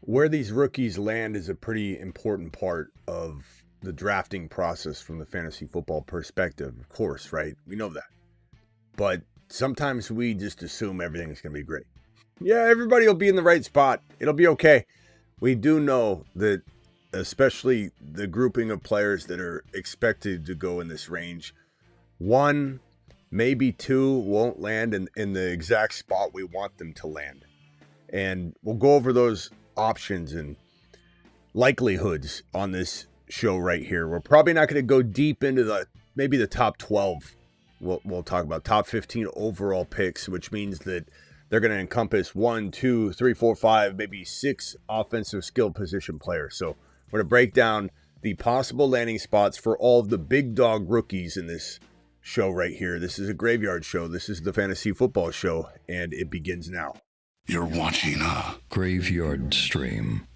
Where these rookies land is a pretty important part of the drafting process from the fantasy football perspective, of course, right? We know that. But sometimes we just assume everything's going to be great. Yeah, everybody will be in the right spot. It'll be okay. We do know that, especially the grouping of players that are expected to go in this range, one, maybe two won't land in the exact spot we want them to land. And we'll go over those options and likelihoods on this show right here. We're probably not going to go deep into maybe the top 12. We'll talk about top 15 overall picks, which means that they're going to encompass 1, 2, 3, 4, 5, maybe 6 offensive skill position players. So we're going to break down the possible landing spots for all of the big dog rookies in this show right here. This is a graveyard show. This is the fantasy football show, and it begins now. You're watching a graveyard stream.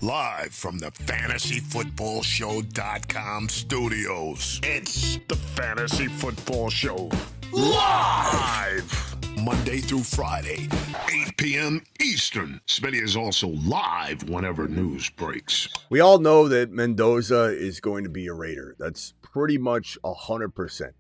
Live from the fantasyfootballshow.com studios. It's the Fantasy Football Show. Live! Monday through Friday, 8 p.m. Eastern. Smitty is also live whenever news breaks. We all know that Mendoza is going to be a Raider. That's pretty much 100%.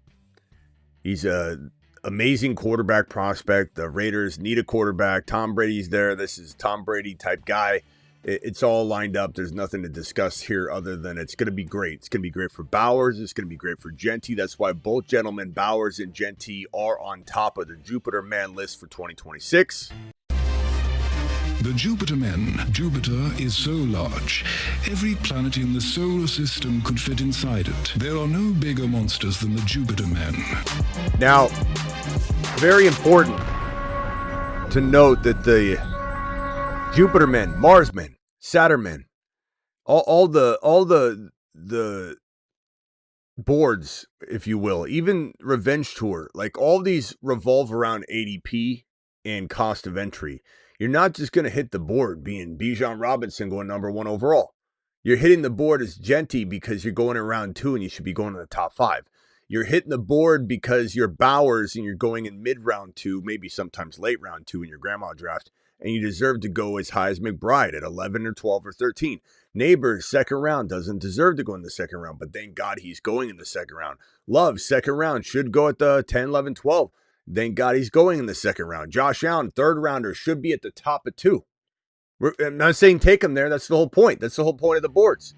He's a amazing quarterback prospect. The Raiders need a quarterback. Tom Brady's there. This is Tom Brady type guy. It's all lined up. There's nothing to discuss here other than it's going to be great. It's going to be great for Bowers. It's going to be great for Genty. That's why both gentlemen, Bowers and Genty, are on top of the Jupiter Man list for 2026. The Jupiter Men. Jupiter is so large, every planet in the solar system could fit inside it. There are no bigger monsters than the Jupiter Men. Now, very important to note that the Jupiter Men, Mars Men, Saturn Men, all the boards, if you will, even Revenge Tour, like all these revolve around ADP and cost of entry. You're not just going to hit the board being Bijan Robinson going number 1 overall. You're hitting the board as Genty because you're going in round 2 and you should be going in the top 5. You're hitting the board because you're Bowers and you're going in mid-round 2, maybe sometimes late round 2 in your grandma draft, and you deserve to go as high as McBride at 11 or 12 or 13. Neighbors, second round, doesn't deserve to go in the second round, but thank God he's going in the second round. Love, second round, should go at the 10, 11, 12. Thank God he's going in the second round. Josh Allen, third rounder, should be at the top of 2. I'm not saying take him there. That's the whole point. That's the whole point of the boards.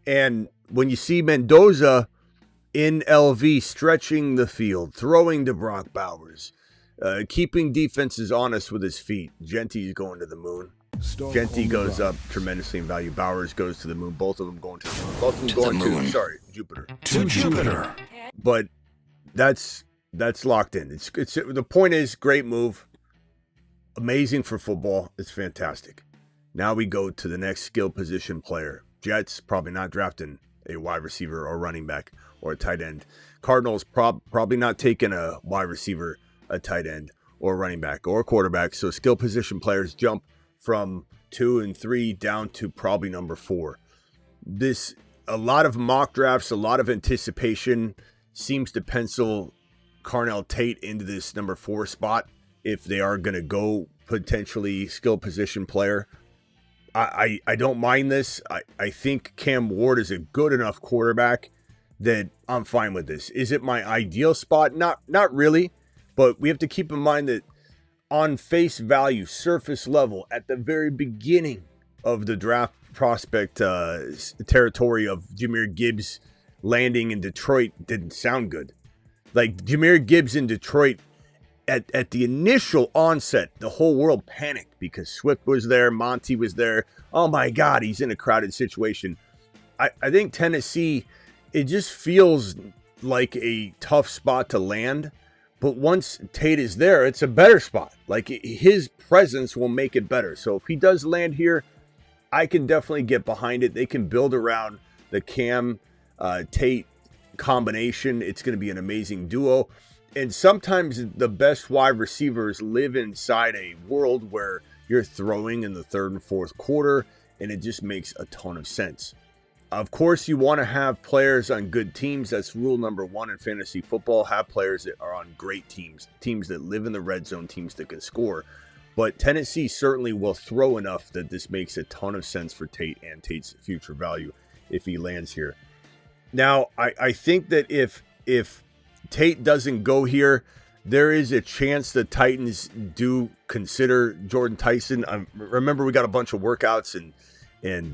And when you see Mendoza in LV stretching the field, throwing to Brock Bowers, keeping defenses honest with his feet, Genty's going to the moon. Genty goes up tremendously in value. Bowers goes to the moon. Both of them going to the moon. Both of them going to, Jupiter. To Jupiter. But that's locked in. It's the point is, great move. Amazing for football. It's fantastic. Now we go to the next skill position player. Jets probably not drafting a wide receiver or running back or a tight end. Cardinals probably not taking a wide receiver, a tight end, or running back, or quarterback. So skill position players jump from 2 and 3 down to probably number 4. A lot of mock drafts, a lot of anticipation seems to pencil Carnell Tate into this number 4 spot if they are going to go potentially skill position player. I don't mind this. I think Cam Ward is a good enough quarterback that I'm fine with this. Is it my ideal spot? Not really. But we have to keep in mind that on face value, surface level, at the very beginning of the draft prospect territory of Jahmyr Gibbs landing in Detroit didn't sound good. Like Jahmyr Gibbs in Detroit, at the initial onset, the whole world panicked because Swift was there, Monty was there. Oh my God, he's in a crowded situation. I think Tennessee, it just feels like a tough spot to land. But once Tate is there, it's a better spot. Like his presence will make it better. So if he does land here, I can definitely get behind it. They can build around the Cam Tate combination. It's going to be an amazing duo. And sometimes the best wide receivers live inside a world where you're throwing in the third and fourth quarter, and it just makes a ton of sense. Of course, you want to have players on good teams. That's rule number 1 in fantasy football. Have players that are on great teams, teams that live in the red zone, teams that can score. But Tennessee certainly will throw enough that this makes a ton of sense for Tate and Tate's future value if he lands here. Now, I think that if Tate doesn't go here, there is a chance the Titans do consider Jordan Tyson. Remember, we got a bunch of workouts and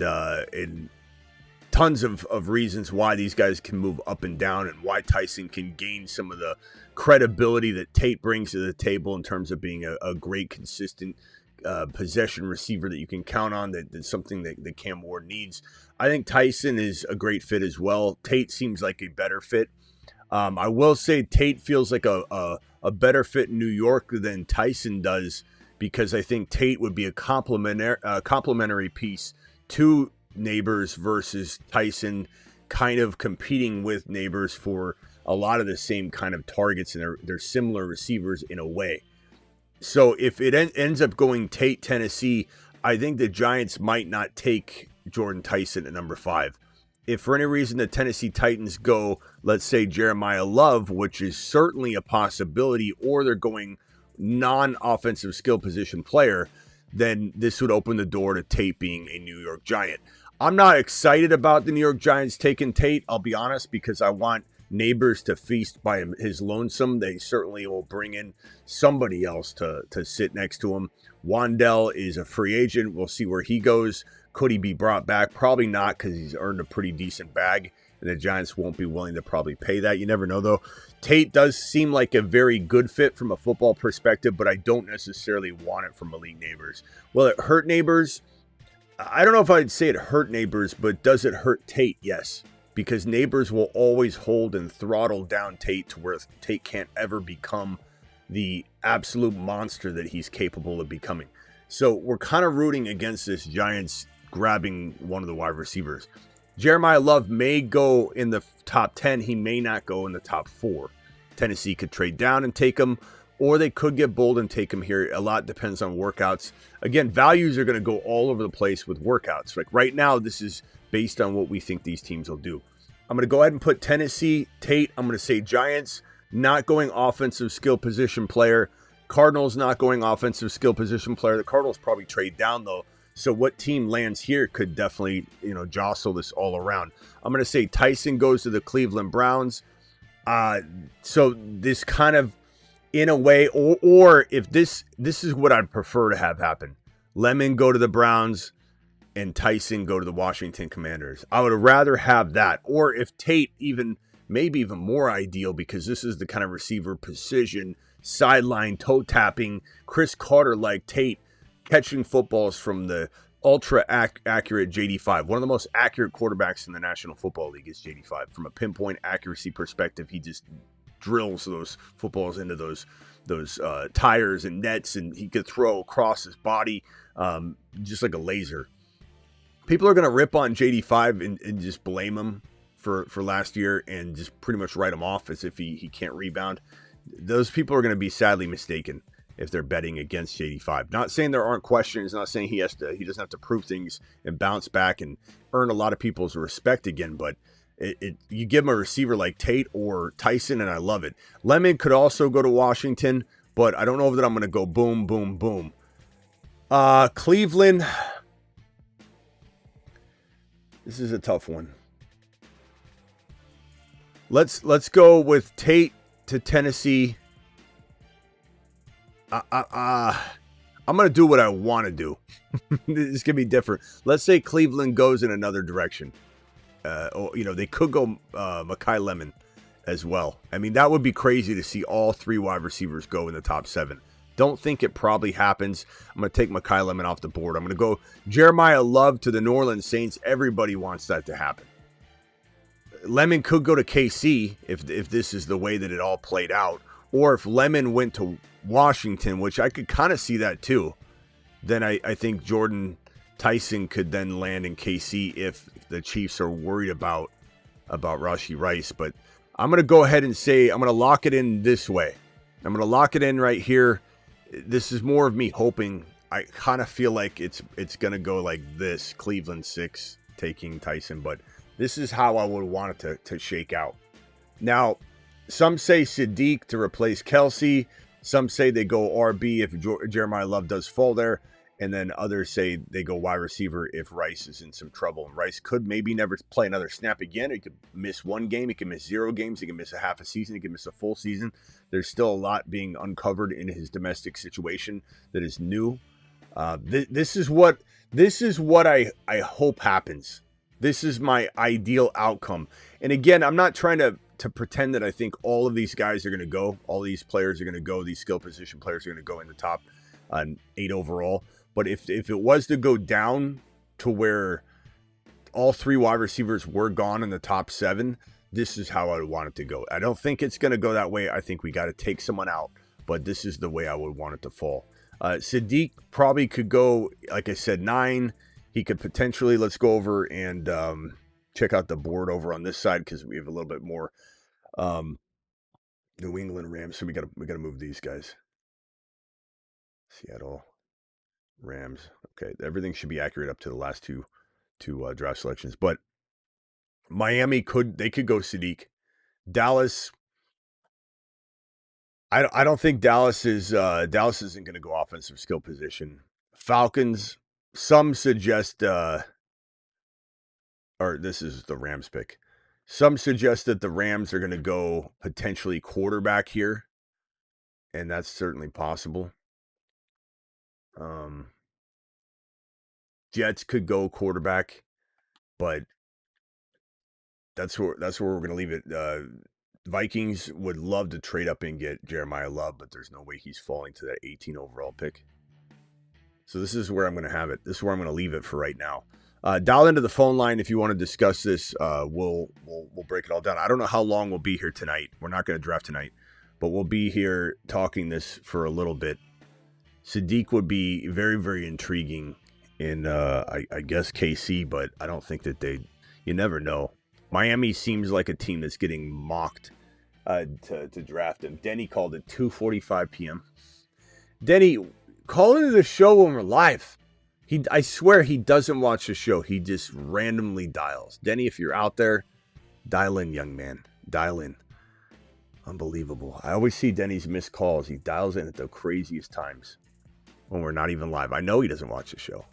tons of reasons why these guys can move up and down and why Tyson can gain some of the credibility that Tate brings to the table in terms of being a great, consistent possession receiver that you can count on, that's something that Cam Ward needs. I think Tyson is a great fit as well. Tate seems like a better fit. I will say Tate feels like a better fit in New York than Tyson does, because I think Tate would be a complementary piece to Neighbors versus Tyson, kind of competing with Neighbors for a lot of the same kind of targets, and they're similar receivers in a way. So if it ends up going Tate Tennessee, I think the Giants might not take Jordan Tyson at number 5. If for any reason the Tennessee Titans go, let's say Jeremiah Love, which is certainly a possibility, or they're going non-offensive skill position player, then this would open the door to Tate being a New York Giant. I'm not excited about the New York Giants taking Tate, I'll be honest, because I want Neighbors to feast by his lonesome. They certainly will bring in somebody else to sit next to him. Wandell is a free agent. We'll see where he goes. Could he be brought back? Probably not, because he's earned a pretty decent bag, and the Giants won't be willing to probably pay that. You never know, though. Tate does seem like a very good fit from a football perspective, but I don't necessarily want it from elite Neighbors. Will it hurt Neighbors? I don't know if I'd say it hurt Neighbors, but does it hurt Tate? Yes, because Neighbors will always hold and throttle down Tate to where Tate can't ever become the absolute monster that he's capable of becoming. So we're kind of rooting against this Giants grabbing one of the wide receivers. Jeremiah Love may go in the top 10. He may not go in the top 4. Tennessee could trade down and take him, or they could get bold and take him here. A lot depends on workouts. Again, values are going to go all over the place with workouts. Like right now, this is based on what we think these teams will do. I'm going to go ahead and put Tennessee, Tate. I'm going to say Giants, not going offensive skill position player. Cardinals not going offensive skill position player. The Cardinals probably trade down, though. So what team lands here could definitely, jostle this all around. I'm going to say Tyson goes to the Cleveland Browns. So this kind of, in a way, or if this is what I'd prefer to have happen. Lemon go to the Browns and Tyson go to the Washington Commanders. I would rather have that. Or if Tate, maybe even more ideal, because this is the kind of receiver precision, sideline, toe tapping, Chris Carter like Tate, catching footballs from the ultra accurate JD5. One of the most accurate quarterbacks in the National Football League is JD5. From a pinpoint accuracy perspective, he just drills those footballs into those tires and nets, and he could throw across his body just like a laser. People are going to rip on JD5 and just blame him for last year and just pretty much write him off as if he can't rebound. Those people are going to be sadly mistaken if they're betting against JD5. Not saying there aren't questions, not saying he doesn't have to prove things and bounce back and earn a lot of people's respect again, but you give him a receiver like Tate or Tyson, and I love it. Lemon could also go to Washington, but I don't know that I'm going to go boom, boom, boom. Cleveland, this is a tough one. Let's go with Tate to Tennessee. I'm going to do what I want to do. This could be different. Let's say Cleveland goes in another direction. They could go Mekhi Lemon as well. I mean, that would be crazy to see all 3 wide receivers go in the top 7. Don't think it probably happens. I'm going to take Mekhi Lemon off the board. I'm going to go Jeremiah Love to the New Orleans Saints. Everybody wants that to happen. Lemon could go to KC if this is the way that it all played out. Or if Lemon went to Washington, which I could kind of see that too, then I think Jordan Tyson could then land in KC if the Chiefs are worried about Rashee Rice. But I'm going to go ahead and say I'm going to lock it in this way. I'm going to lock it in right here. This is more of me hoping. I kind of feel like it's going to go like this. Cleveland 6 taking Tyson, but this is how I would want it to shake out. Now, some say Sadiq to replace Kelsey. Some say they go RB if Jeremiah Love does fall there. And then others say they go wide receiver if Rice is in some trouble. And Rice could maybe never play another snap again. He could miss one game. He could miss 0 games. He could miss a half a season. He could miss a full season. There's still a lot being uncovered in his domestic situation that is new. This is what I hope happens. This is my ideal outcome. And again, I'm not trying to pretend that I think all of these guys are going to go. All these players are going to go. These skill position players are going to go in the top 8 overall. But if it was to go down to where all 3 wide receivers were gone in the top 7, this is how I would want it to go. I don't think it's going to go that way. I think we got to take someone out. But this is the way I would want it to fall. Sadiq probably could go, like I said, 9. He could potentially, let's go over and check out the board over on this side because we have a little bit more New England Rams. So we got to move these guys. Seattle Rams. Okay, everything should be accurate up to the last two draft selections. But Miami could go Sadiq. Dallas. I don't think Dallas isn't going to go offensive skill position. Falcons. Some suggest, or this is the Rams pick. Some suggest that the Rams are going to go potentially quarterback here, and that's certainly possible. Jets could go quarterback, but that's where we're going to leave it. Vikings would love to trade up and get Jeremiah Love, but there's no way he's falling to that 18 overall pick. So this is where I'm going to have it. This is where I'm going to leave it for right now. Dial into the phone line if you want to discuss this. We'll break it all down. I don't know how long we'll be here tonight. We're not going to draft tonight, but we'll be here talking this for a little bit. Sadiq would be very, very intriguing in, I guess, KC, but I don't think that you never know. Miami seems like a team that's getting mocked to draft him. Denny called it 2:45 p.m. Denny, call into the show when we're live. I swear he doesn't watch the show. He just randomly dials. Denny, if you're out there, dial in, young man. Dial in. Unbelievable. I always see Denny's missed calls. He dials in at the craziest times when we're not even live. I know he doesn't watch the show.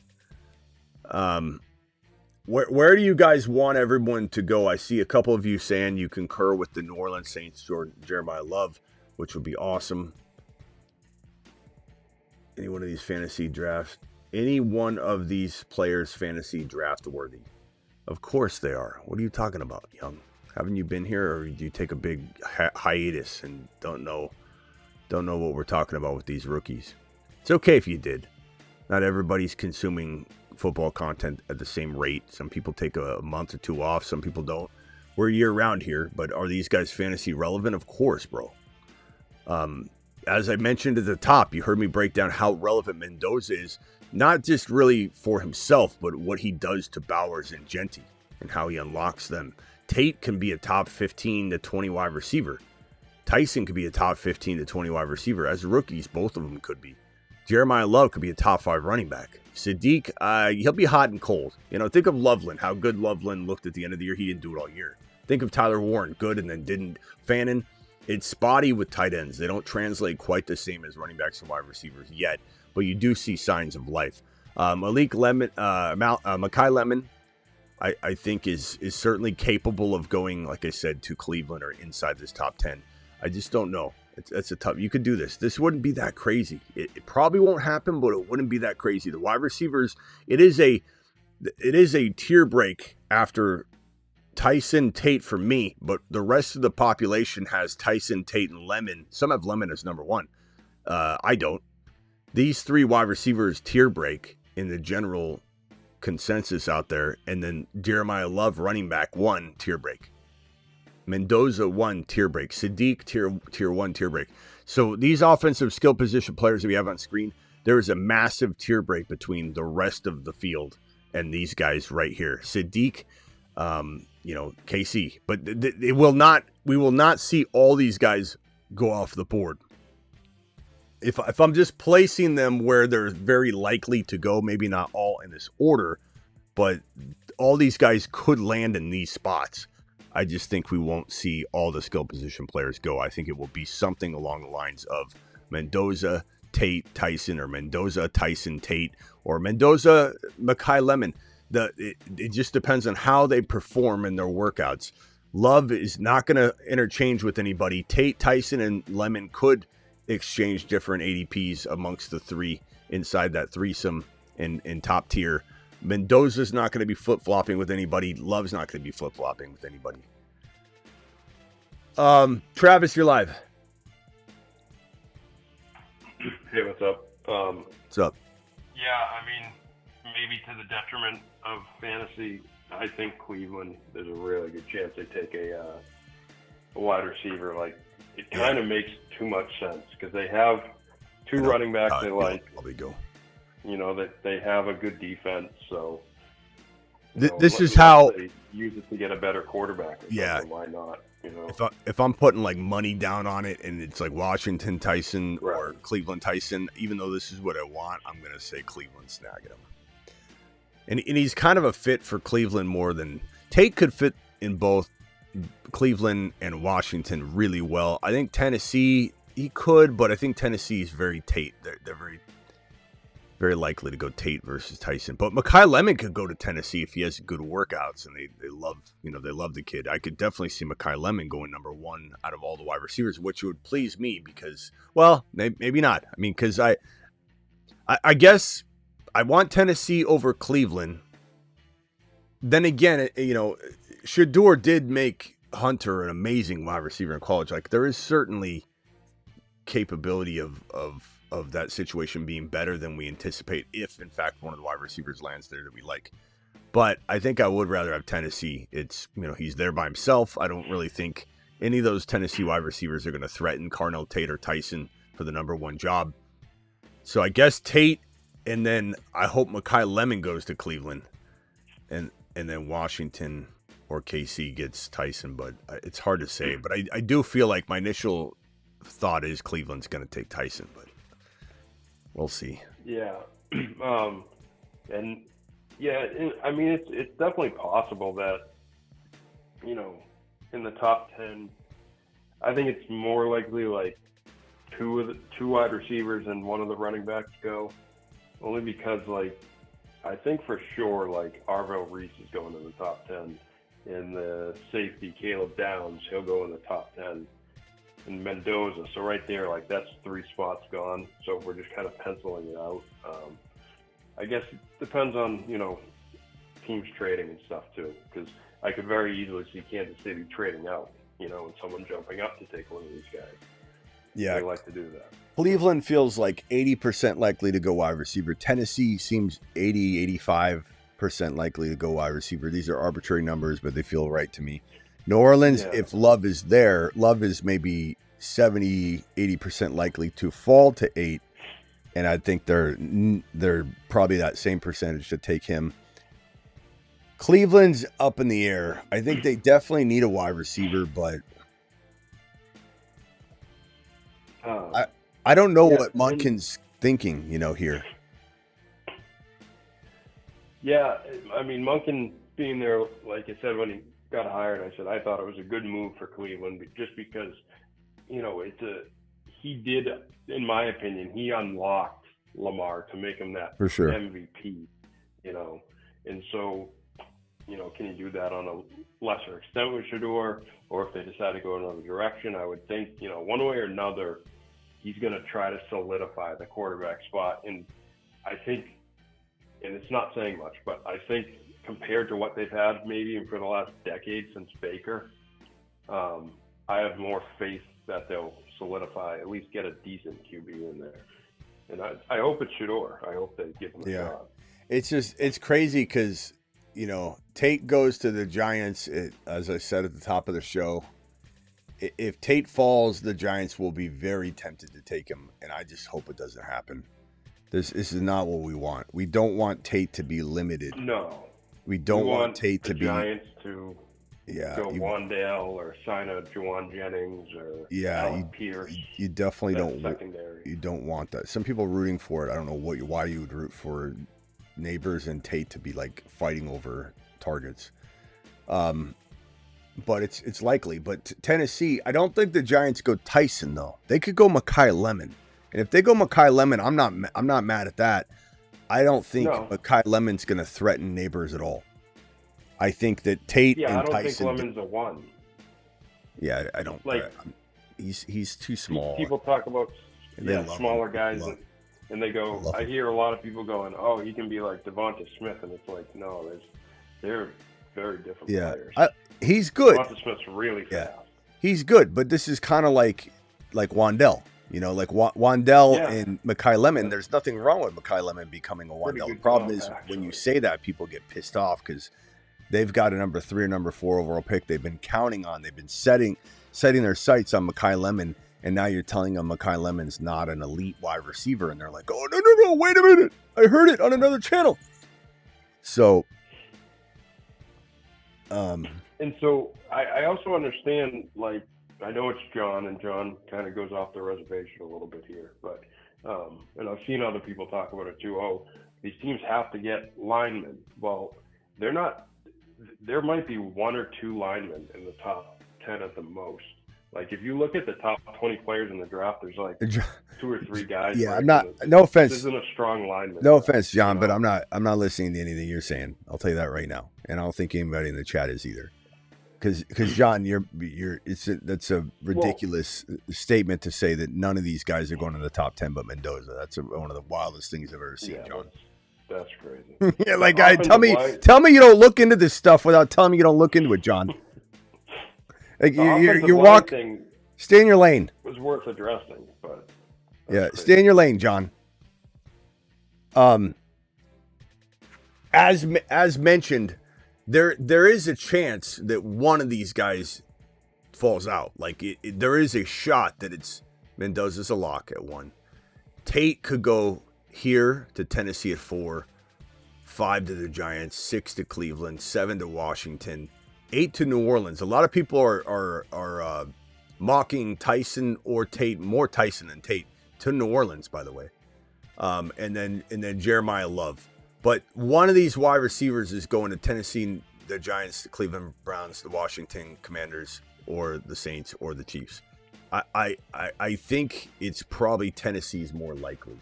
Where do you guys want everyone to go? I see a couple of you saying you concur with the New Orleans Saints or Jeremiah Love, which would be awesome. Any one of these fantasy drafts, any one of these players fantasy draft worthy? Of course they are. What are you talking about, Young? Haven't you been here, or do you take a big hiatus and don't know what we're talking about with these rookies? It's okay if you did. Not everybody's consuming football content at the same rate. Some people take a month or 2 off. Some people don't. We're year round here, but are these guys fantasy relevant? Of course, bro. As I mentioned at the top, you heard me break down how relevant Mendoza is, not just really for himself, but what he does to Bowers and Genty and how he unlocks them. Tate can be a top 15 to 20 wide receiver. Tyson could be a top 15 to 20 wide receiver. As rookies, both of them could be. Jeremiah Love could be a top 5 running back. Sadiq, he'll be hot and cold. Think of Loveland, how good Loveland looked at the end of the year. He didn't do it all year. Think of Tyler Warren, good and then didn't. Fannin, it's spotty with tight ends. They don't translate quite the same as running backs and wide receivers yet, but you do see signs of life. Malik Lemon, Mekhi Lemon, I think is certainly capable of going, like I said, to Cleveland or inside this top 10. I just don't know. That's a tough. You could do this. This wouldn't be that crazy. It probably won't happen, but it wouldn't be that crazy. The wide receivers, it is a tier break after Tyson, Tate for me, but the rest of the population has Tyson, Tate, and Lemon. Some have Lemon as number 1. I don't. These 3 wide receivers tier break in the general consensus out there, and then Jeremiah Love running back 1 tier break. Mendoza 1 tier break. Sadiq tier 1 tier break. So these offensive skill position players that we have on screen, there is a massive tier break between the rest of the field and these guys right here. Sadiq, KC, but we will not see all these guys go off the board. If I'm just placing them where they're very likely to go, maybe not all in this order, but all these guys could land in these spots. I just think we won't see all the skill position players go. I think it will be something along the lines of Mendoza, Tate, Tyson, or Mendoza, Tyson, Tate, or Mendoza, Mekhi Lemon. It just depends on how they perform in their workouts. Love is not going to interchange with anybody. Tate, Tyson, and Lemon could exchange different ADPs amongst the three inside that threesome in top tier. Mendoza's not going to be flip-flopping with anybody. Love's not going to be flip-flopping with anybody. Travis, you're live. Hey, what's up? What's up? Yeah, I mean, maybe to the detriment of fantasy, I think Cleveland, there's a really good chance they take a wide receiver. Like, it kind of makes too much sense because they have two running backs they like. Probably go. You know, that they have a good defense, so this is how they use it to get a better quarterback. Why not? You know, if I'm putting like money down on it, and it's like Washington Tyson or Cleveland Tyson, even though this is what I want, I'm gonna say Cleveland snagging him. And he's kind of a fit for Cleveland more than Tate could fit in both Cleveland and Washington really well. I think Tennessee he could, but I think Tennessee is very Tate. They're very, very likely to go Tate versus Tyson. But Mekhi Lemon could go to Tennessee if he has good workouts and they love the kid. I could definitely see Mekhi Lemon going number one out of all the wide receivers, which would please me because, well, maybe not. I mean, because I guess I want Tennessee over Cleveland. Then again, Shador did make Hunter an amazing wide receiver in college. Like there is certainly capability of that situation being better than we anticipate if in fact one of the wide receivers lands there that we like. But I think I would rather have Tennessee. It's, he's there by himself. I don't really think any of those Tennessee wide receivers are going to threaten Carnell Tate or Tyson for the number one job. So I guess Tate, and then I hope Mekhi Lemon goes to Cleveland, and then Washington or KC gets Tyson, but it's hard to say. But I do feel like my initial thought is Cleveland's going to take Tyson, but we'll see. Yeah. And yeah, I mean, it's definitely possible that, in the top 10, I think it's more likely like two wide receivers and one of the running backs go, only because like, I think for sure, like Arvell Reese is going in the top 10, and the safety Caleb Downs, he'll go in the top 10. And Mendoza, so right there, like that's 3 spots gone. So we're just kind of penciling it out. I guess it depends on teams trading and stuff too, because I could very easily see Kansas City trading out, and someone jumping up to take one of these guys. Yeah, they like to do that. Cleveland feels like 80% likely to go wide receiver. Tennessee seems 85% likely to go wide receiver. These are arbitrary numbers, but they feel right to me. New Orleans, if Love is there, Love is maybe 70, 80% likely to fall to 8. And I think they're probably that same percentage to take him. Cleveland's up in the air. I think they definitely need a wide receiver, but I don't know what Monken's thinking, here. Yeah, I mean, Monken being there, like I said, when he got hired, I said I thought it was a good move for Cleveland, just because, he did, in my opinion, he unlocked Lamar to make him that for sure MVP, and so, can you do that on a lesser extent with Shador, or if they decide to go another direction? I would think, one way or another, he's going to try to solidify the quarterback spot, and I think, and it's not saying much, but I think compared to what they've had maybe for the last decade since Baker, I have more faith that they'll solidify, at least get a decent QB in there. And I hope it's Shador. I hope they give him a shot. It's crazy because, Tate goes to the Giants, as I said at the top of the show. If Tate falls, the Giants will be very tempted to take him, and I just hope it doesn't happen. This is not what we want. We don't want Tate to be limited. No. We don't want Tate to be Giants to go Wandale or sign a Juwan Jennings or Alec Pierce. You definitely don't. Secondary. You don't want that. Some people are rooting for it. I don't know why you would root for Neighbors and Tate to be like fighting over targets. But it's likely. But Tennessee, I don't think the Giants go Tyson though. They could go Mekhi Lemon. And if they go Makai Lemon, I'm not mad at that. I don't think No. Makai Lemon's going to threaten Neighbors at all. I think that Tate and I don't Tyson. think Lemon's a 1. Yeah, I don't. Like, he's too small. People talk about smaller him. guys, and they go. I hear a lot of people going, "Oh, he can be like Devonta Smith," and it's like, no, they're very different players. He's good. Devonta Smith's really fast. He's good, but this is kind of like Wandell. You know, like Wandell and Makai Lemon. There's nothing wrong with Makai Lemon becoming a Wandell. The problem is when you say that, people get pissed off because they've got a number 3 or number 4 overall pick they've been counting on. They've been setting their sights on Makai Lemon, and now you're telling them Makai Lemon's not an elite wide receiver, and they're like, oh, no, wait a minute. I heard it on another channel. So, and so I also understand, like, I know it's John, and John kind of goes off the reservation a little bit here, but and I've seen other people talk about it too. Oh, these teams have to get linemen. Well, they're not. There might be 1 or 2 linemen in the top 10 at the most. Like, if you look at the top 20 players in the draft, there's like 2 or 3 guys. Yeah, I'm not. No offense. This isn't a strong lineman. No offense, John, but I'm not listening to anything you're saying. I'll tell you that right now, and I don't think anybody in the chat is either. Because John, that's a ridiculous statement to say that none of these guys are going to the top 10 but Mendoza. That's one of the wildest things I've ever seen, John. That's crazy. Yeah, like, tell me you don't look into this stuff without telling me you don't look into it, John. Like, you stay in your lane. It was worth addressing, but stay in your lane, John. As mentioned, there is a chance that one of these guys falls out. Like, there is a shot that it's Mendoza's a lock at 1. Tate could go here to Tennessee at 4, 5 to the Giants, 6 to Cleveland, 7 to Washington, 8 to New Orleans. A lot of people are mocking Tyson or Tate, more Tyson than Tate, to New Orleans, by the way. And then Jeremiah Love. But one of these wide receivers is going to Tennessee, the Giants, the Cleveland Browns, the Washington Commanders, or the Saints, or the Chiefs. I think it's probably Tennessee's more likely.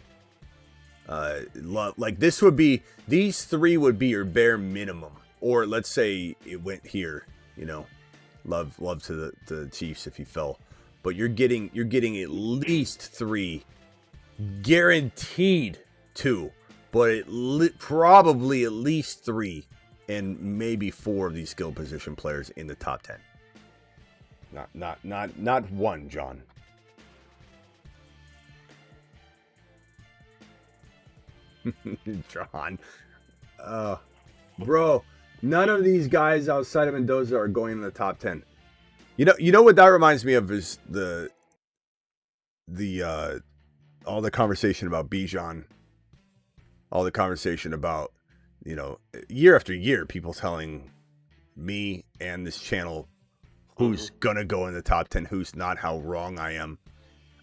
Like, these 3 would be your bare minimum. Or let's say it went here, love to the Chiefs if he fell. But you're getting at least 3, guaranteed 2, but probably at least 3, and maybe 4 of these skill position players in the top 10. Not 1, John. John, bro, none of these guys outside of Mendoza are going in the top 10. You know what that reminds me of is the all the conversation about Bijan, all the conversation about, year after year, people telling me and this channel who's gonna go in the top 10, who's not, how wrong I am.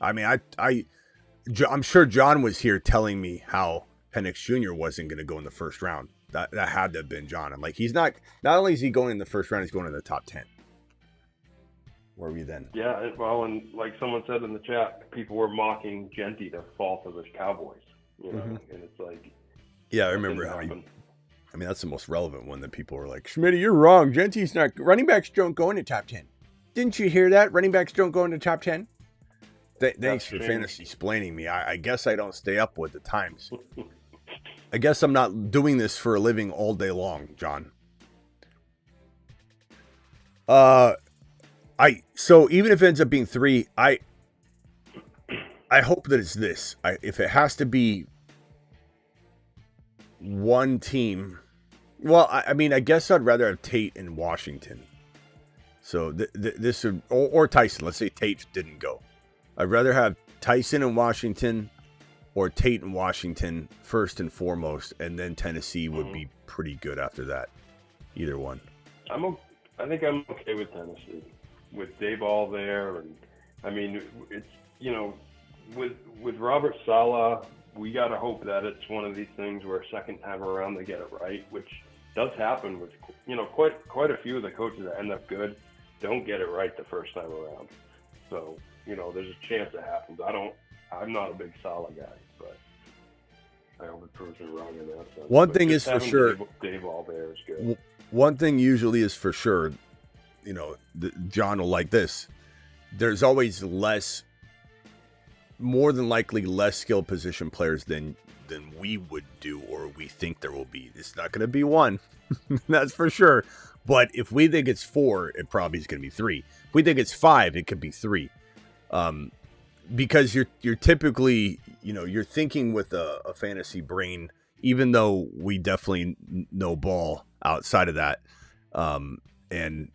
I mean, I'm sure John was here telling me how Penix Jr. wasn't going to go in the first round. That had to have been John. I'm like, he's not only is he going in the first round, he's going in the top 10. Where were you then? Yeah, well, and like someone said in the chat, people were mocking Genty to fall for the Cowboys. And it's like, yeah, I remember how that's the most relevant one that people were like, Smitty, you're wrong. Genty's not. Running backs don't go into top 10. Didn't you hear that? Running backs don't go into top 10. Thanks for fantasy explaining me. I guess I don't stay up with the times. I guess I'm not doing this for a living all day long, John. So even if it ends up being 3, I hope that it's this. If it has to be one team, well, I mean, I guess I'd rather have Tate in Washington. So this would, or Tyson. Let's say Tate didn't go. I'd rather have Tyson in Washington or Tate in Washington first and foremost, and then Tennessee would be pretty good after that. Either one. I think I'm okay with Tennessee, with Dayball there, and I mean, it's with Robert Saleh, we gotta hope that it's one of these things where second time around they get it right, which does happen with quite a few of the coaches that end up good don't get it right the first time around. So there's a chance it happens. I I'm not a big Salah guy, but I hope it proves me wrong in that sense. One But thing just is for having sure. Dave all there is good. One thing usually is for sure. John will like this. There's always more than likely less skilled position players than we would do or we think there will be. It's not going to be one, that's for sure. But if we think it's 4, it probably is going to be 3. If we think it's 5, it could be 3. Because you're typically, you're thinking with a fantasy brain, even though we definitely know ball outside of that. And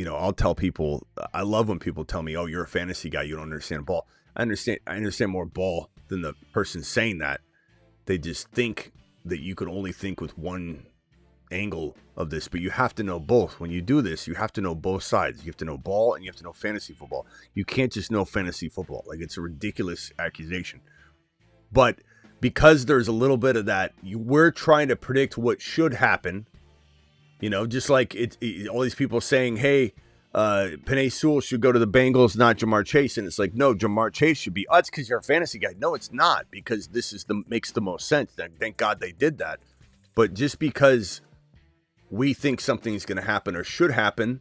I'll tell people, I love when people tell me, "Oh, you're a fantasy guy, you don't understand ball." I understand more ball than the person saying that. They just think that you can only think with one angle of this, but you have to know both. When you do this, you have to know both sides. You have to know ball and you have to know fantasy football. You can't just know fantasy football. Like, it's a ridiculous accusation. But because there's a little bit of that, we're trying to predict what should happen. Just like all these people saying, hey, Penei Sewell should go to the Bengals, not Jamar Chase. And it's like, no, Jamar Chase should be. Oh, it's because you're a fantasy guy. No, it's not, because this makes the most sense. Thank God they did that. But just because we think something's going to happen or should happen,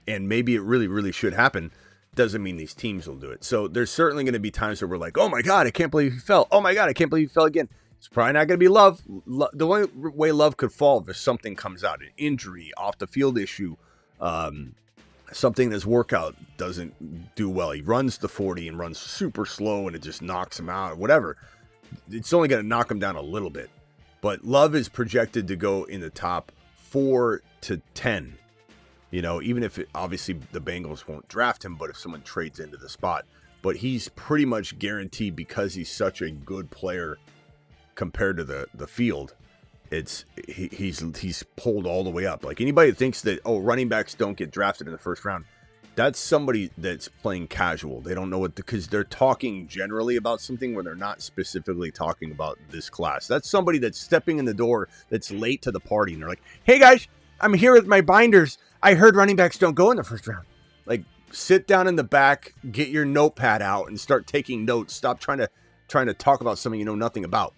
and maybe it really, really should happen, doesn't mean these teams will do it. So there's certainly going to be times where we're like, oh my God, I can't believe he fell. Oh my God, I can't believe he fell again. It's probably not going to be Love. The only way Love could fall if something comes out, an injury, off the field issue, something that's workout doesn't do well. He runs the 40 and runs super slow and it just knocks him out or whatever. It's only going to knock him down a little bit. But Love is projected to go in the top 4 to 10. Even if obviously the Bengals won't draft him, but if someone trades into the spot. But he's pretty much guaranteed because he's such a good player compared to the field. He's pulled all the way up. Like, anybody that thinks that, running backs don't get drafted in the first round, that's somebody that's playing casual. They don't know because they're talking generally about something when they're not specifically talking about this class. That's somebody that's stepping in the door that's late to the party and they're like, hey guys, I'm here with my binders. I heard running backs don't go in the first round. Like, sit down in the back, get your notepad out and start taking notes. Stop trying to talk about something you know nothing about.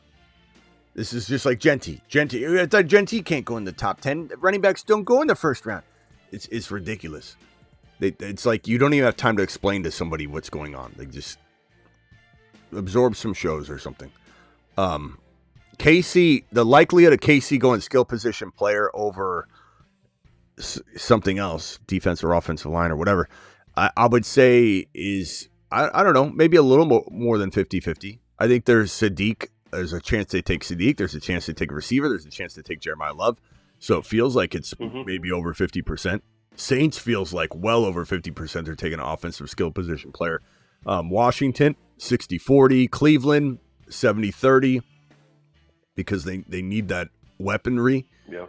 This is just like Genty. I thought Genty can't go in the top 10. Running backs don't go in the first round. It's ridiculous. It's like you don't even have time to explain to somebody what's going on. They just absorb some shows or something. KC, the likelihood of KC going skill position player over something else, defense or offensive line or whatever, I would say is, I don't know, maybe a little more than 50-50. I think there's Sadiq. There's a chance they take Sadiq. There's a chance they take a receiver. There's a chance they take Jeremiah Love. So it feels like it's maybe over 50%. Saints feels like well over 50% they're taking an offensive skill position player. Washington, 60-40. Cleveland, 70-30. Because they need that weaponry. Yeah.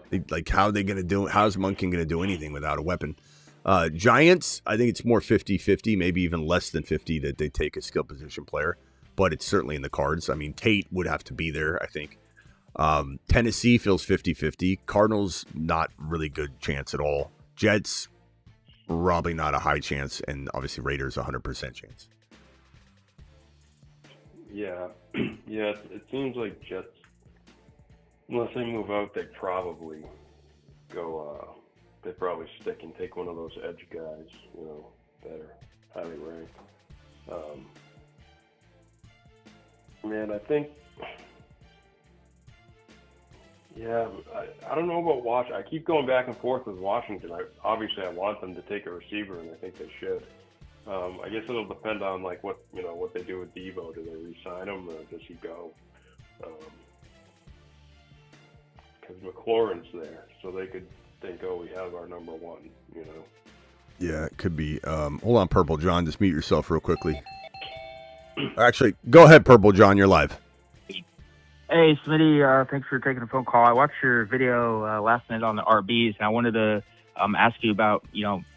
How are they going to do it? How's Monken going to do anything without a weapon? Giants, I think it's more 50-50, maybe even less than 50 that they take a skill position player. But it's certainly in the cards. I mean, Tate would have to be there, I think. Tennessee feels 50-50. Cardinals, not really good chance at all. Jets, probably not a high chance. And obviously Raiders, 100% chance. Yeah. Yeah, it seems like Jets, unless they move out, they probably go, they probably stick and take one of those edge guys, that are highly ranked. Man, I think, I don't know about Washington. I keep going back and forth with Washington. Obviously I want them to take a receiver, and I think they should. I guess it'll depend on what they do with Devo. Do they re-sign him, or does he go? Because McLaurin's there, so they could think, we have our number one. Yeah, it could be. Hold on, Purple John. Just mute yourself real quickly. Actually, go ahead, Purple John. You're live. Hey, Smitty. Thanks for taking the phone call. I watched your video last night on the RBs, and I wanted to ask you about,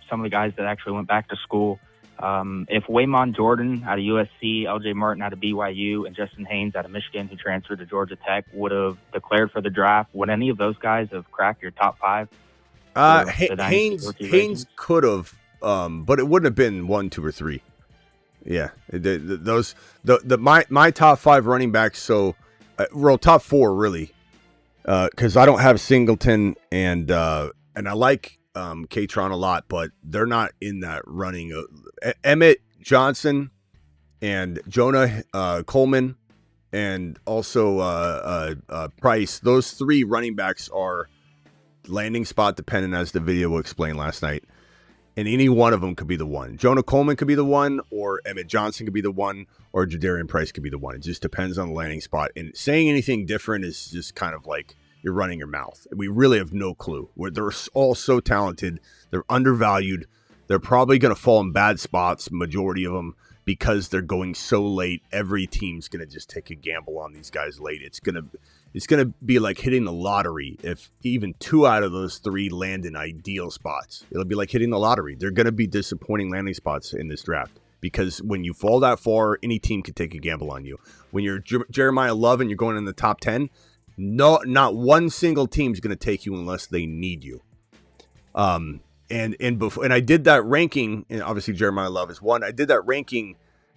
some of the guys that actually went back to school. If Waymon Jordan out of USC, LJ Martin out of BYU, and Justin Haynes out of Michigan, who transferred to Georgia Tech, would have declared for the draft, would any of those guys have cracked your top 5? Haynes could have, but it wouldn't have been 1, 2, or 3. Yeah, my top 5 running backs. So, well, top 4 really, because I don't have Singleton and I like Katron a lot, but they're not in that running. Emmett Johnson and Jonah Coleman and also Price. Those 3 running backs are landing spot dependent, as the video will explain last night. And any one of them could be the one. Jonah Coleman could be the one, or Emmett Johnson could be the one, or Jadarian Price could be the one. It just depends on the landing spot. And saying anything different is just kind of like you're running your mouth. We really have no clue. They're all so talented. They're undervalued. They're probably going to fall in bad spots, majority of them, because they're going so late. Every team's going to just take a gamble on these guys late. It's going to be like hitting the lottery if even 2 out of those 3 land in ideal spots. It'll be like hitting the lottery. They're going to be disappointing landing spots in this draft because when you fall that far, any team can take a gamble on you. When you're Jeremiah Love and you're going in the top 10, not one single team is going to take you unless they need you. And I did that ranking, and obviously Jeremiah Love is one. I did that ranking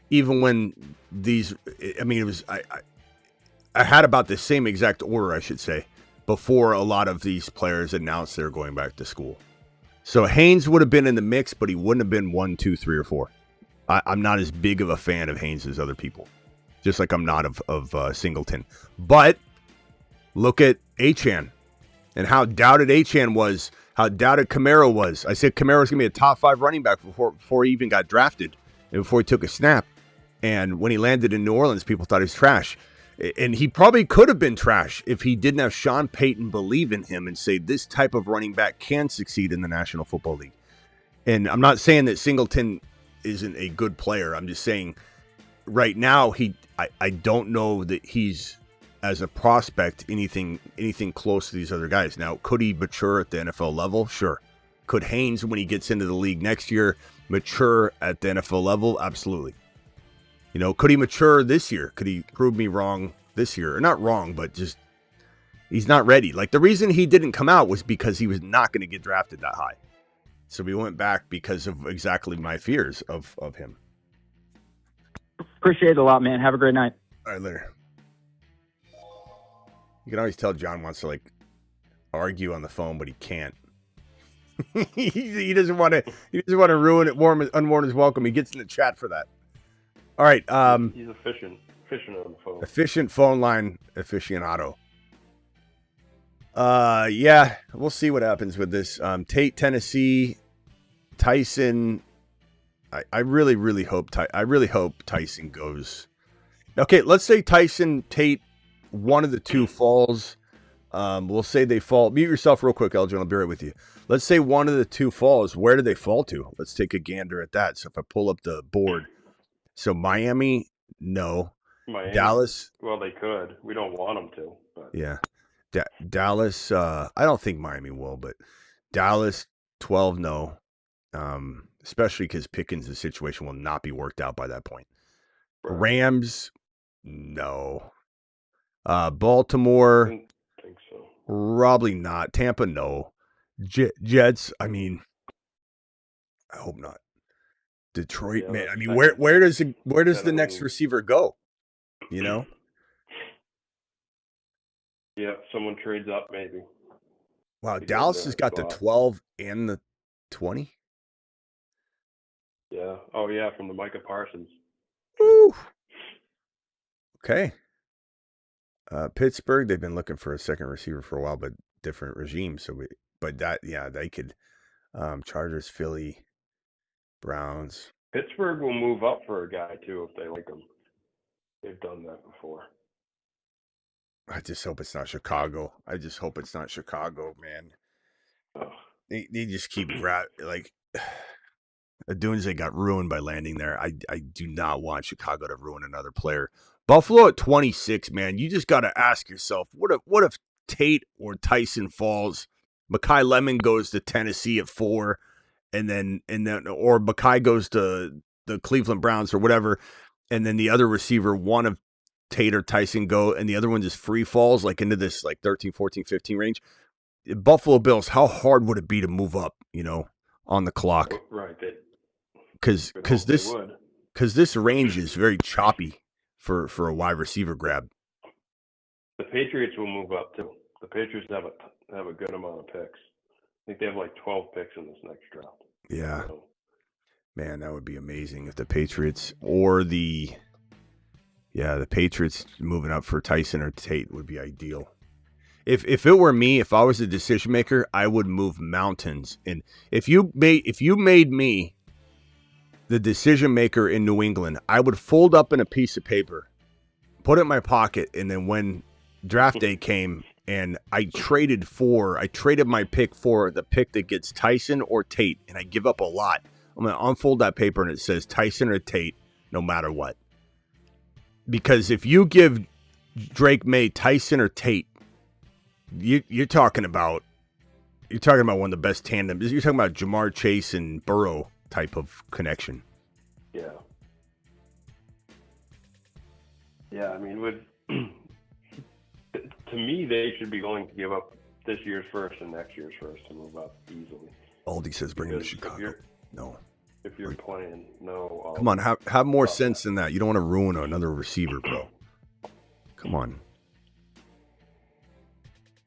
even when these, I mean, it was, I had about the same exact order, I should say, before a lot of these players announced they're going back to school. So Haynes would have been in the mix, but he wouldn't have been 1, 2, 3, or 4. I'm not as big of a fan of Haynes as other people, just like I'm not of Singleton. But look at Achane and how doubted Achane was, how doubted Kamara was. I said Kamara was going to be a top 5 running back before he even got drafted and before he took a snap. And when he landed in New Orleans, people thought he was trash. And he probably could have been trash if he didn't have Sean Payton believe in him and say this type of running back can succeed in the National Football League. And I'm not saying that Singleton isn't a good player. I'm just saying right now I don't know that he's, as a prospect, anything close to these other guys. Now, could he mature at the NFL level? Sure. Could Haynes, when he gets into the league next year, mature at the NFL level? Absolutely. You know, could he mature this year? Could he prove me wrong this year? Or not wrong, but just he's not ready. Like the reason he didn't come out was because he was not going to get drafted that high. So we went back because of exactly my fears of him. Appreciate it a lot, man. Have a great night. All right, later. You can always tell John wants to like argue on the phone, but he can't. he doesn't want to. He doesn't want to ruin it. Unwarn his welcome. He gets in the chat for that. All right. He's efficient on the phone. Efficient phone line aficionado. Yeah, we'll see what happens with this. Tate, Tennessee, Tyson. I really hope Tyson goes. Okay, let's say Tyson, Tate, one of the two falls. We'll say they fall. Mute yourself real quick, Elgin. I'll be right with you. Let's say one of the two falls. Where do they fall to? Let's take a gander at that. So if I pull up the board, so Miami, no. Miami, Dallas. Well, they could. We don't want them to. But. Yeah. Dallas. I don't think Miami will, but Dallas 12, no. Especially because Pickens' situation will not be worked out by that point. Right. Rams, no. Baltimore, I think so. Probably not. Tampa, no. Jets, I mean, I hope not. Detroit, yeah, man. I mean, where does the next receiver go? You know? Yeah, someone trades up maybe. Wow, Dallas has got the 12 and the 20. Yeah. Oh yeah, from the Micah Parsons. Woo. Okay. Pittsburgh, they've been looking for a second receiver for a while, but different regime. So they could. Chargers, Philly, Browns. Pittsburgh will move up for a guy too if they like him. They've done that before. I just hope it's not Chicago. Man. Oh. They just keep like Adunze got ruined by landing there. I do not want Chicago to ruin another player. Buffalo at 26, man. You just got to ask yourself, what if Tate or Tyson falls? Mekhi Lemon goes to Tennessee at 4, and then or Mekhi goes to the Cleveland Browns or whatever, and then the other receiver, one of Tate or Tyson go, and the other one just free falls like into this like 13, 14, 15 range. Buffalo Bills, how hard would it be to move up, on the clock? Right. Because because this range is very choppy for a wide receiver grab. The Patriots will move up too. The Patriots have a good amount of picks. I think they have like 12 picks in this next draft. Yeah. So, Man, that would be amazing if the Patriots or the Patriots moving up for Tyson or Tate would be ideal. If it were me, if I was a decision maker, I would move mountains. And if you made me the decision maker in New England, I would fold up in a piece of paper, put it in my pocket, and then when draft day came and I traded my pick for the pick that gets Tyson or Tate, and I give up a lot, I'm going to unfold that paper and it says Tyson or Tate no matter what. Because if you give Drake May Tyson or Tate, you're talking about one of the best tandems. You're talking about Jamar Chase and Burrow type of connection. Yeah. Yeah, I mean, to me, they should be willing to give up this year's first and next year's first to move up easily. Aldi says bring him to Chicago. No. If you're playing, no. Come on, have more sense than that. You don't want to ruin another receiver, bro. Come on.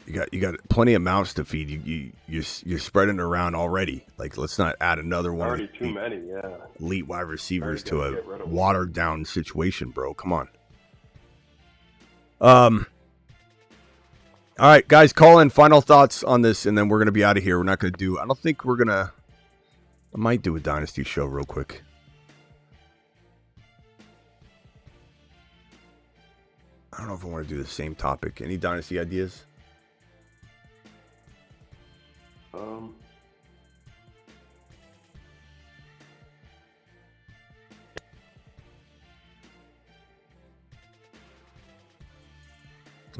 You got plenty of mouths to feed. You're spreading it around already. Like, let's not add another one. Already too many, yeah. Elite wide receivers to a watered down situation, bro. Come on. All right, guys, call in final thoughts on this, and then we're gonna be out of here. We're not gonna do. I don't think we're gonna. I might do a Dynasty show real quick. I don't know if I want to do the same topic. Any Dynasty ideas? I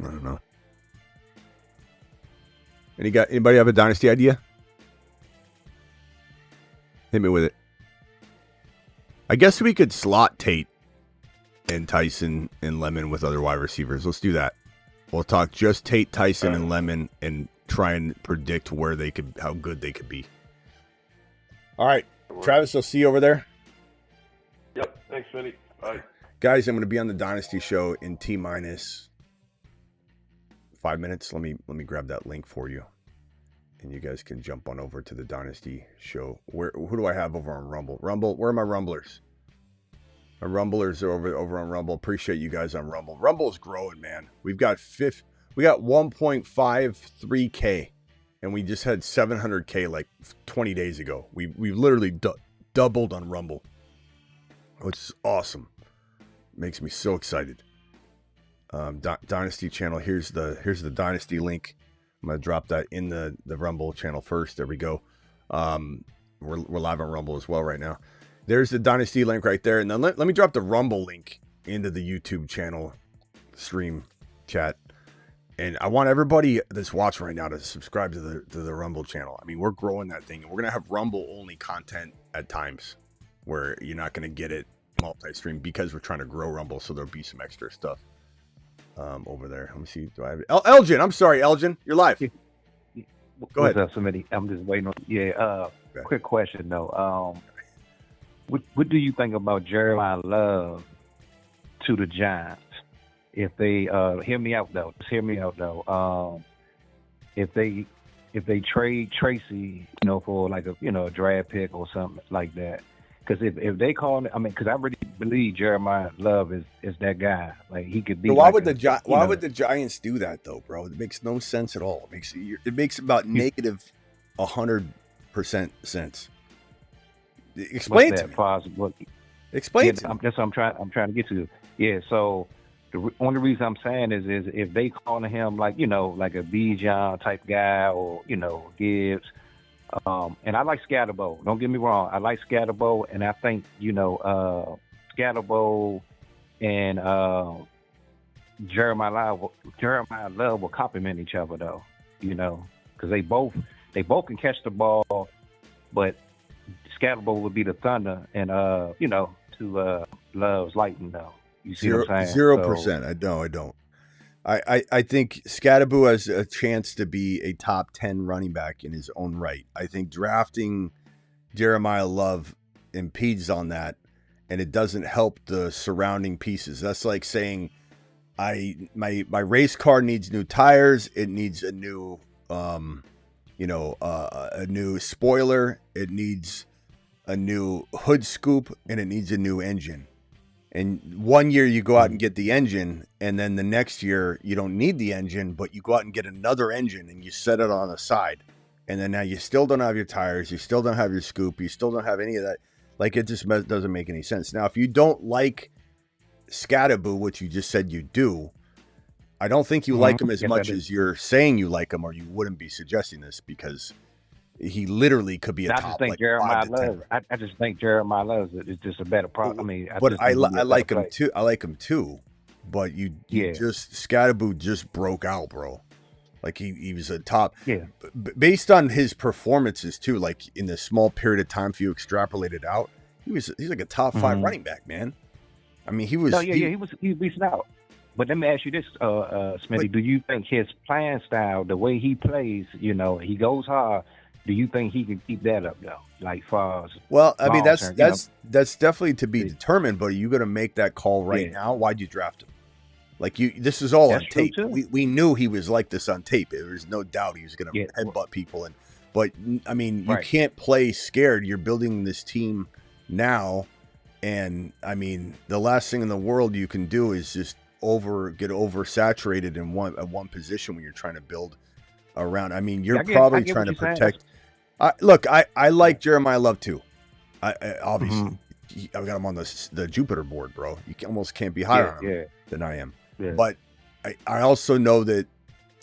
don't know. Anybody have a Dynasty idea? Hit me with it. I guess we could slot Tate and Tyson and Lemon with other wide receivers. Let's do that. We'll talk just Tate, Tyson, and Lemon and try and predict how good they could be. All right. Travis, I'll see you over there. Yep. Thanks, Smitty. Bye. Guys, I'm going to be on the Dynasty show in T-minus 5 minutes. Let me grab that link for you, and you guys can jump on over to the Dynasty show. Who do I have over on Rumble? Where are my Rumblers? My Rumblers are over on Rumble. Appreciate you guys on Rumble. Rumble's growing, man. We got 1.53K, and we just had 700K like 20 days ago. We literally doubled on Rumble, which is awesome. Makes me so excited. Dynasty channel. Here's the Dynasty link. I'm gonna drop that in the Rumble channel first. There we go. We're live on Rumble as well right now. There's the Dynasty link right there, and then let me drop the Rumble link into the YouTube channel stream chat. And I want everybody that's watching right now to subscribe to the Rumble channel. I mean, we're growing that thing, and we're gonna have Rumble only content at times where you're not gonna get it multi-stream because we're trying to grow Rumble, so there'll be some extra stuff. Over there. Let me see. Do I have it? Elgin? I'm sorry, Elgin. You're live. Go ahead. What's up, Smitty? I'm just waiting on. Yeah. Okay. Quick question though. What do you think about Jeremiah Love to the Giants? If they hear me out though. If they trade Tracy, for like a draft pick or something like that. Because if they call it, because I really believe Jeremiah Love is that guy. Like, he could be. So why would the Giants do that though, bro? It makes no sense at all. It makes about negative 100% sense. Explain to me. Explain to me. That's what I'm trying to get to. Yeah. So the only reason I'm saying is if they calling him like a Bijan type guy or Gibbs. And I like Scatterbo. Don't get me wrong. I like Scatterbo, and I think Scatterbo and Jeremiah Love will complement each other though. Because they both can catch the ball, but Scatterbo would be the thunder, and to Love's lightning though. You see what I'm saying? 0%. I don't. I think Scatterbo has a chance to be a top 10 running back in his own right. I think drafting Jeremiah Love impedes on that. and it doesn't help the surrounding pieces. That's like saying my race car needs new tires. It needs a new, a new spoiler. It needs a new hood scoop, and it needs a new engine. And one year you go out and get the engine, and then the next year you don't need the engine, but you go out and get another engine and you set it on the side. And then now you still don't have your tires, you still don't have your scoop, you still don't have any of that. Like, it just doesn't make any sense. Now, if you don't like Scatterboo, which you just said you do, I don't think you like him as much as you're saying you like him, or you wouldn't be suggesting this, because he literally could be a top. I just think Jeremiah Love is just a better product. I mean, I like him too. I like him too, but you just Scatterboo just broke out, bro. Like he was a top. Yeah. Based on his performances too, like in the small period of time, if you extrapolate it out, he's like a top 5 running back, man. I mean, he was. No, he was beasting out. But let me ask you this, Smitty. Do you think his playing style, the way he plays, he goes hard? Do you think he can keep that up though? Like far as I mean, that's definitely to be determined. But are you going to make that call right now? Why'd you draft him? Like this is all on tape. We knew he was like this on tape. There was no doubt he was going to headbutt people. But I mean, you can't play scared. You're building this team now, and I mean, the last thing in the world you can do is just get oversaturated in one position when you're trying to build around. I mean, you're probably trying to protect. Look, I like Jeremiah Love too. I obviously I've got him on the Jupiter board, bro. You almost can't be higher on him than I am. Yeah. But I also know that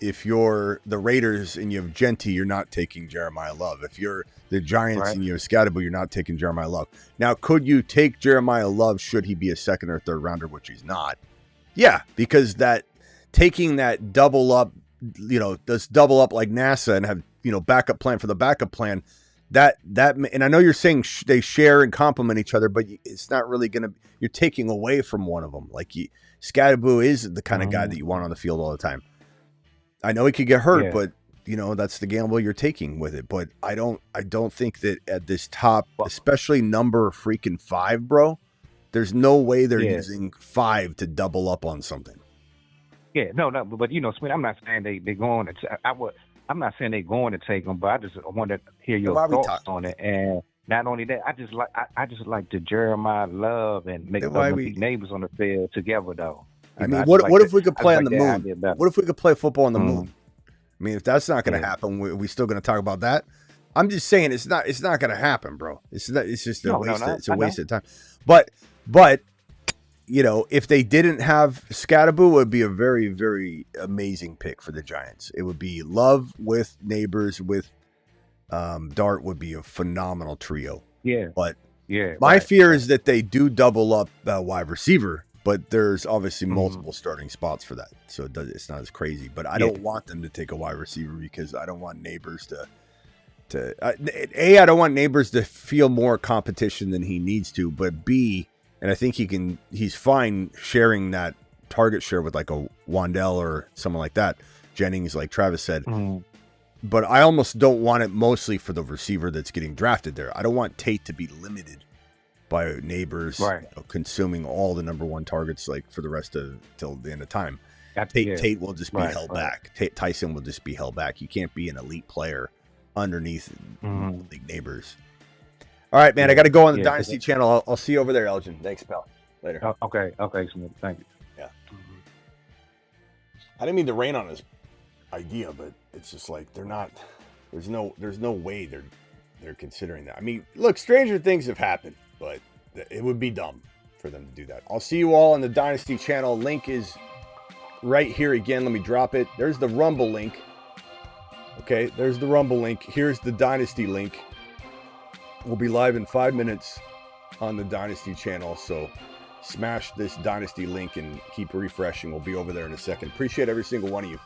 if you're the Raiders and you have Genty, you're not taking Jeremiah Love. If you're the Giants and you have Scatterboo, you're not taking Jeremiah Love. Now, could you take Jeremiah Love should he be a second or third rounder, which he's not? Yeah, because taking that double up, this double up like NASA and have, backup plan for the backup plan, that and I know you're saying they share and complement each other, but it's not really going to, you're taking away from one of them. Like Scatterboo is the kind of guy that you want on the field all the time. I know he could get hurt, but that's the gamble you're taking with it. But I don't think that at this top, especially number freaking 5, bro, there's no way they're using 5 to double up on something. Yeah, no, but Smith, I'm not saying they're going to. I'm not saying they're going to take them, but I just want to hear your thoughts on it. And not only that, I just like the Jeremiah Love and make neighbors on the field together, though. I mean, what if we could play on the moon? What if we could play football on the moon? I mean, if that's not going to happen, we still going to talk about that? I'm just saying it's not going to happen, bro. It's just a waste of time. But if they didn't have Scatterboo, it would be a very, very amazing pick for the Giants. It would be Love with Neighbors with Dart would be a phenomenal trio. Yeah. But my fear is that they do double up wide receiver, but there's obviously multiple starting spots for that. So it's not as crazy. But I don't want them to take a wide receiver because I don't want Neighbors I don't want Neighbors to feel more competition than he needs to, but B, and I think he's fine sharing that target share with like a Wandell or someone like that, Jennings, like Travis said. But I almost don't want it mostly for the receiver that's getting drafted there. I don't want Tate to be limited by Neighbors consuming all the number 1 targets like for the rest of till the end of time. Tate will just be held back. Tyson will just be held back. You can't be an elite player underneath Neighbors. All right, man. I got to go on the Dynasty channel. I'll see you over there, Elgin. Thanks, pal. Later. Okay, Smith. Thank you. Yeah. I didn't mean to rain on his idea, but it's just like they're not. There's no way they're considering that. I mean, look, stranger things have happened, but it would be dumb for them to do that. I'll see you all on the Dynasty channel. Link is right here again. Let me drop it. There's the Rumble link. Okay, there's the Rumble link. Here's the Dynasty link. We'll be live in 5 minutes on the Dynasty channel, so smash this Dynasty link and keep refreshing. We'll be over there in a second. Appreciate every single one of you.